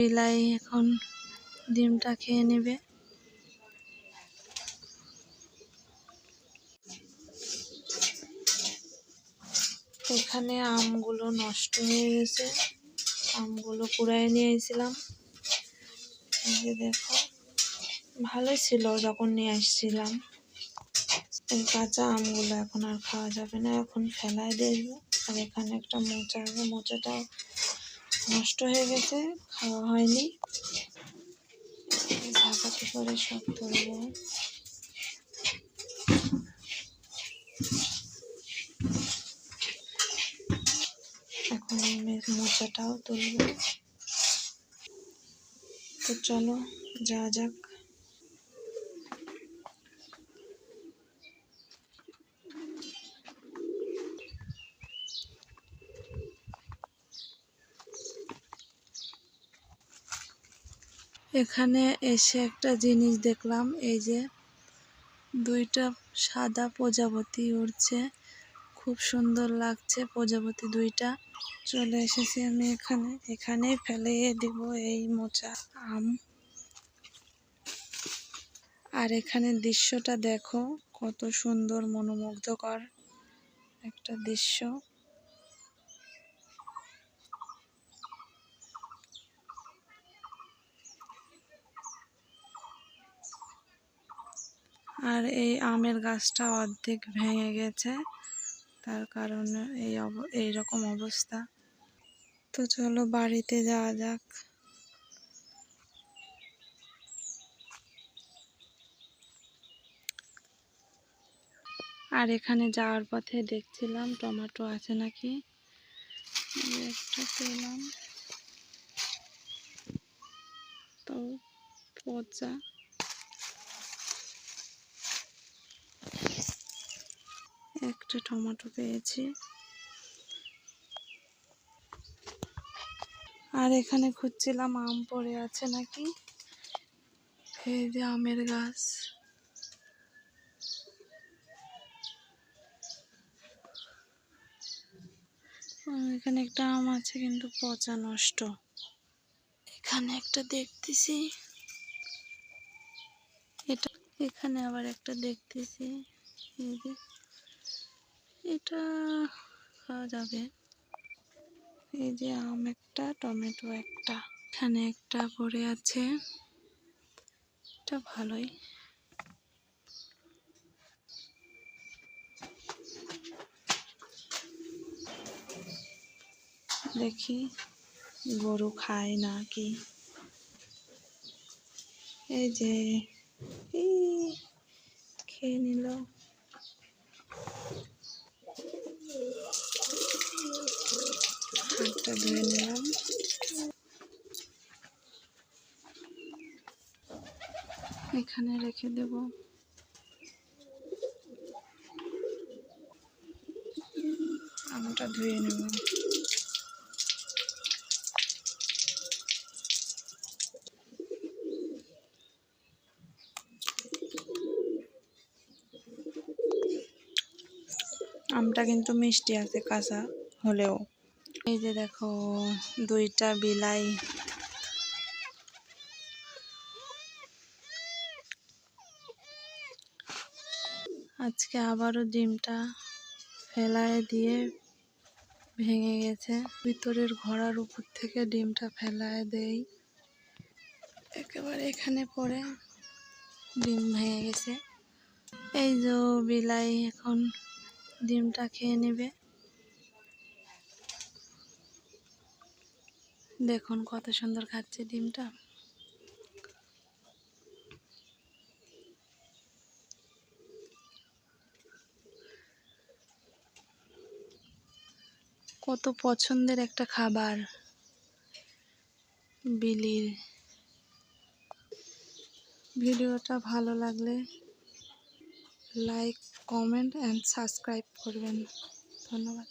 বিলাই এখন ডিমটা খেয়ে নেবে। এখানে আমগুলো নষ্ট হয়ে গেছে, আমগুলো কুড়ায় নিয়ে এসেছিলাম। এই যে দেখো, ভালোই ছিল যখন নিয়ে আসছিলাম। এই কাঁচা আমগুলো এখন আর খাওয়া যাবে না, এখন ফেলায় দেবো। আর এখানে একটা মোচা আছে, মোচাটাও নষ্ট হয়ে গেছে, খাওয়া হয়নি। ঝাঁকাতে করে সব তুলবো। এখন এই মোচাটাও তুলবো। তো চলো যাওয়া যাক। এখানে এসে একটা জিনিস দেখলাম, এই যে দুইটা সাদা প্রজাপতি উড়ছে, খুব সুন্দর লাগছে প্রজাপতি দুইটা। চলে এসেছি আমি এখানেই ফেলে দেব এই মোচা আম। আর এখানে দৃশ্যটা দেখো, কত সুন্দর মনোমুগ্ধকর একটা দৃশ্য। আর এই আমের গাছটা অর্ধেক ভেঙে গেছে, তার কারণে এই রকম অবস্থা। তো চলো বাড়িতে যাওয়া যাক। আর এখানে যাওয়ার পথে দেখছিলাম টমেটো আছে নাকি, একটা পেলাম, তো পচা। একটা টমেটো পেয়েছি। আর এখানে খুঁজছিলাম আম পড়ে আছে নাকি। এই যে আমের গাছ, এখানে একটা আম আছে কিন্তু পচা, নষ্ট। এখানে একটা দেখতেছি, এটা এখানে আবার একটা দেখতেছি, এই যে এটা খাওয়া যাবে। এই যে আম একটা, টমেটো একটা, এখানে একটা পড়ে আছে, এটা ভালোই। দেখি গরু খায় না কি। এই যে খেয়ে নিল। হাতটা ধুয়ে নিলাম। এখানে রেখে দেব। আমটা ধুয়ে নেব। আমটা কিন্তু মিষ্টি আছে কাঁচা হলেও। এই যে দেখো, দুইটা বিলাই। আজকে আবারও ডিমটা ফেলায় দিয়ে ভেঙে গেছে। ভিতরের ঘোড়ার উপর থেকে ডিমটা ফেলায় দেই, একেবারে এখানে পড়ে ডিম ভেঙে গেছে। এই যে বিলাই এখন ডিমটা খেয়ে নেবে। দেখুন কত সুন্দর খাচ্ছে ডিমটা। কত পছন্দের একটা খাবার বিলির। ভিডিওটা ভালো লাগলে লাইক, কমেন্ট অ্যান্ড সাবস্ক্রাইব করবেন। ধন্যবাদ।